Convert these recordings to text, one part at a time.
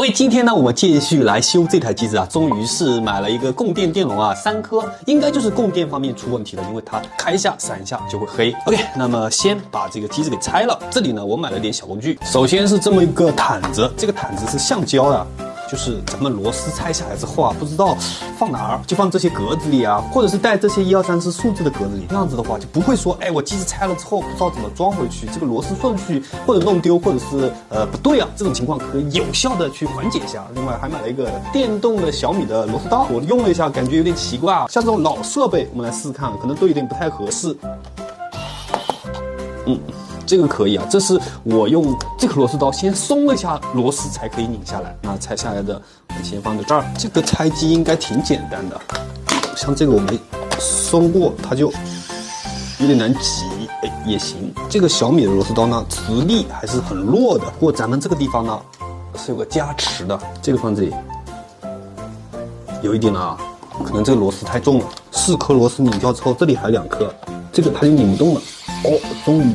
OK， 今天呢，我们继续来修这台机子啊，终于是买了一个供电电容啊，3颗，应该就是供电方面出问题了，因为它开一下闪一下就会黑。OK， 那么先把这个机子给拆了。这里呢，我买了点小工具，首先是这么一个毯子，这个毯子是橡胶的。就是咱们螺丝拆下来之后啊，不知道放哪儿，就放这些格子里啊，或者是带这些1、2、3、4数字的格子里，这样子的话就不会说，哎，我机子拆了之后不知道怎么装回去，这个螺丝顺序或者弄丢，或者是不对啊，这种情况可以有效的去缓解一下。另外还买了一个电动的小米的螺丝刀，我用了一下，感觉有点奇怪啊，像这种老设备，我们来试试看，可能都有点不太合适。这个可以啊，这是我用这个螺丝刀先松了一下螺丝才可以拧下来。那拆下来的我们先放在这儿。这个拆机应该挺简单的，像这个我没松过，它就有点难挤，也行。这个小米的螺丝刀呢，磁力还是很弱的。不过咱们这个地方呢是有个加持的，这个放这里，有一点啊，可能这个螺丝太重了，4颗螺丝拧掉之后，这里还2颗，这个它就拧不动了。哦，终于。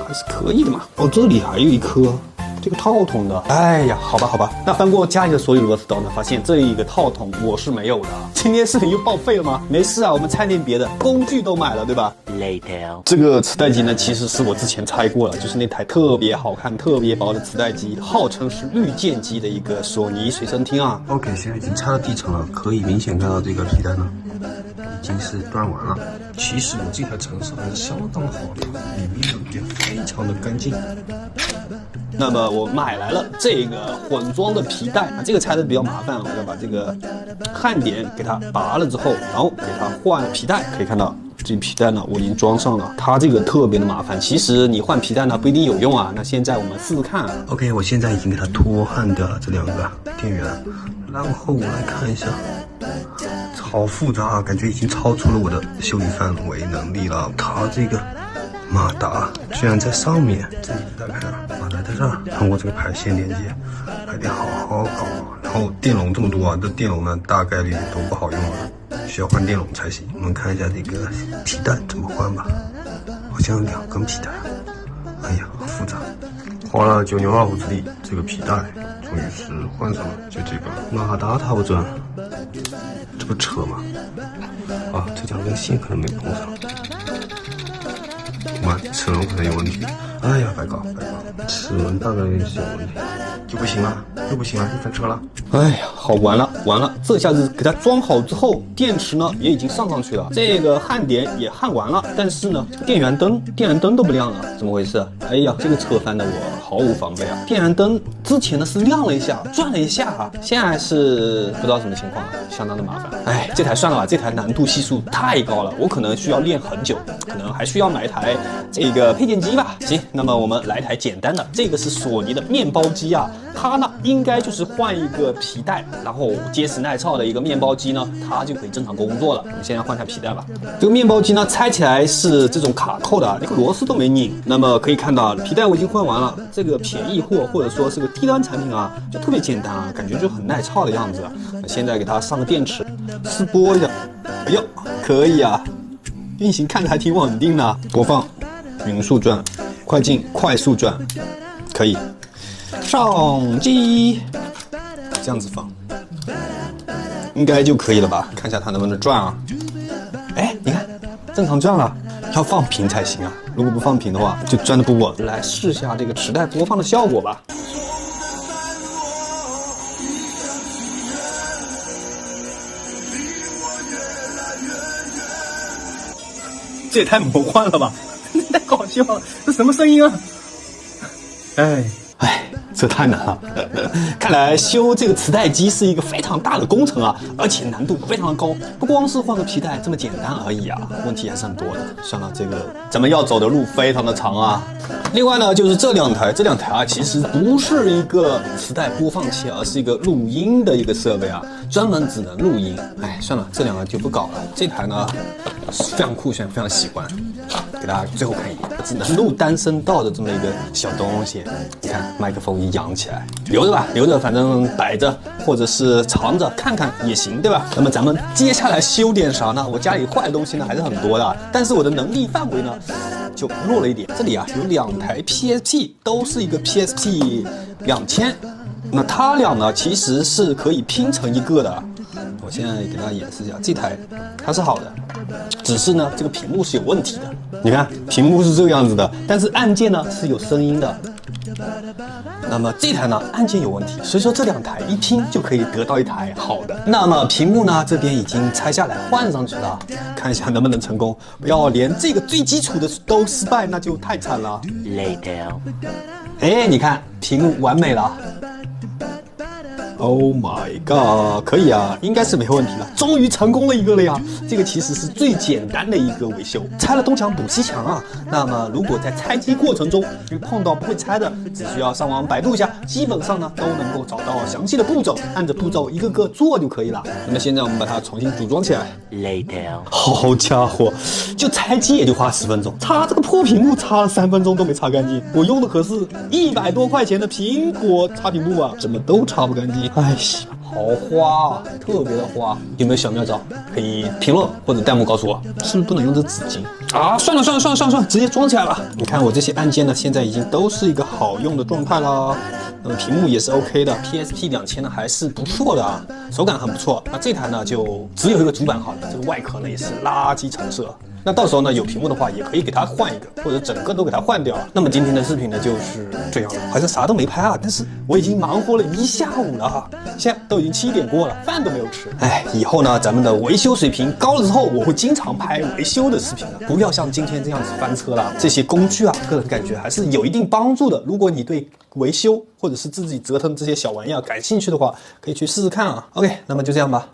还是可以的嘛。哦，这里还有一颗，这个套筒的。哎呀，好吧。那翻过家里的所有螺丝刀呢，发现这一个套筒我是没有的。今天视频又报废了吗？没事啊，我们拆点别的，工具都买了，对吧 ？Later。这个磁带机呢，其实是我之前拆过了，就是那台特别好看、特别薄的磁带机，号称是绿键机的一个索尼随身听啊。OK， 现在已经拆到地层了，可以明显看到这个皮带呢。已经是断完了。其实我这台程式还是相当好的，里面的也非常的干净。那么我买来了这个混装的皮带啊，这个拆的比较麻烦，我要把这个焊点给它拔了之后，然后给它换皮带。可以看到这皮带呢，我已经装上了。它这个特别的麻烦，其实你换皮带呢不一定有用啊。那现在我们试试看。OK， 我现在已经给它脱焊掉了这2个电源，然后我来看一下。好复杂啊，感觉已经超出了我的修理范围能力了。它这个马达居然在上面，这里大概马达在这儿，通过这个排线连接，还得好好搞。然后电容这么多啊，这电容呢大概率都不好用了，需要换电容才行。我们看一下这个皮带怎么换吧，好像有2根皮带，哎呀，好复杂。花了9牛2虎之力，这个皮带终于是换上了，就这个马达它不转。这不扯吗？啊，这2根线可能没碰上，妈，齿轮可能有问题。哎呀，白搞，齿轮大概率是有问题，就不行了，又不行了，又翻车了。哎呀，好，完了，这下子给它装好之后，电池呢也已经上去了，这个焊点也焊完了，但是呢，电源灯都不亮了，怎么回事？哎呀，这个车翻的我毫无防备啊！电源灯之前呢是亮了一下，转了一下啊，现在是不知道什么情况了，相当的麻烦。哎，这台算了吧，这台难度系数太高了，我可能需要练很久，可能还需要买一台这个配件机吧。行，那么我们来台简单的，这个是索尼的面包机啊，它呢应该就是换一个皮带，然后结实耐操的一个面包机呢，它就可以正常工作了。我们现在换台皮带吧。这个面包机呢拆起来是这种卡扣的，连个螺丝都没拧。那么可以看到皮带我已经换完了，这个便宜货或者说是个低端产品啊，就特别简单啊，感觉就很耐操的样子。现在给它上个电池，试播一下。哎呦，可以啊，运行看着还挺稳定的。播放，匀速转，快进，快速转，可以。上机，这样子放，应该就可以了吧？看一下它能不能转啊？哎，你看，正常转了，要放平才行啊。如果不放平的话，就转得不稳。来试下这个磁带播放的效果吧。这也太魔幻了吧！太搞笑了，这什么声音啊？哎，这太难了。看来修这个磁带机是一个非常大的工程啊，而且难度非常高。不光是换个皮带这么简单而已啊，问题还是很多的。算了，这个咱们要走的路非常的长啊。另外呢，就是这两台啊，其实不是一个磁带播放器，而是一个录音的一个设备啊，专门只能录音。哎，算了，这2个就不搞了。这台呢非常酷炫，非常喜欢。给大家最后看一眼，只能录单声道的这么一个小东西。你看，麦克风一扬起来，留着吧，留着，反正摆着或者是藏着看看也行，对吧？那么咱们接下来修点啥呢？我家里坏的东西呢还是很多的，但是我的能力范围呢就弱了一点。这里啊有2台 PSP， 都是一个 PSP 2000，那它俩呢其实是可以拼成一个的。我现在给大家演示一下，这台它是好的，只是呢这个屏幕是有问题的。你看屏幕是这个样子的，但是按键呢是有声音的。那么这台呢按键有问题，所以说这2台一拼就可以得到一台好的。那么屏幕呢这边已经拆下来换上去了，看一下能不能成功。不要连这个最基础的都失败，那就太惨了。Later， 哎，你看屏幕完美了。Oh my god， 可以啊，应该是没问题了，终于成功了一个了呀！这个其实是最简单的一个维修，拆了东墙补西墙啊。那么如果在拆机过程中碰到不会拆的，只需要上网百度一下，基本上呢都能够找到详细的步骤，按着步骤一个个做就可以了。那么现在我们把它重新组装起来。Later， 好家伙，就拆机也就花10分钟，擦这个破屏幕擦了3分钟都没擦干净。我用的可是100多块钱的苹果擦屏幕啊，怎么都擦不干净。哎呀，好花啊，特别的花。有没有小妙招？可以评论或者弹幕告诉我，是不是不能用这纸巾啊？算了，直接装起来了。你看我这些按键呢，现在已经都是一个好用的状态啦。那么屏幕也是 OK 的 ，PSP 2000呢还是不错的啊，手感很不错。那这台呢就只有一个主板好的，这个外壳呢也是垃圾成色。那到时候呢，有屏幕的话，也可以给它换一个，或者整个都给它换掉。那么今天的视频呢，就是这样了，好像啥都没拍啊，但是我已经忙活了1下午了哈，现在都已经7点过了，饭都没有吃。哎，以后呢，咱们的维修水平高了之后，我会经常拍维修的视频的，不要像今天这样子翻车了。这些工具啊，个人感觉还是有一定帮助的。如果你对维修或者是自己折腾这些小玩意儿感兴趣的话，可以去试试看啊。OK， 那么就这样吧。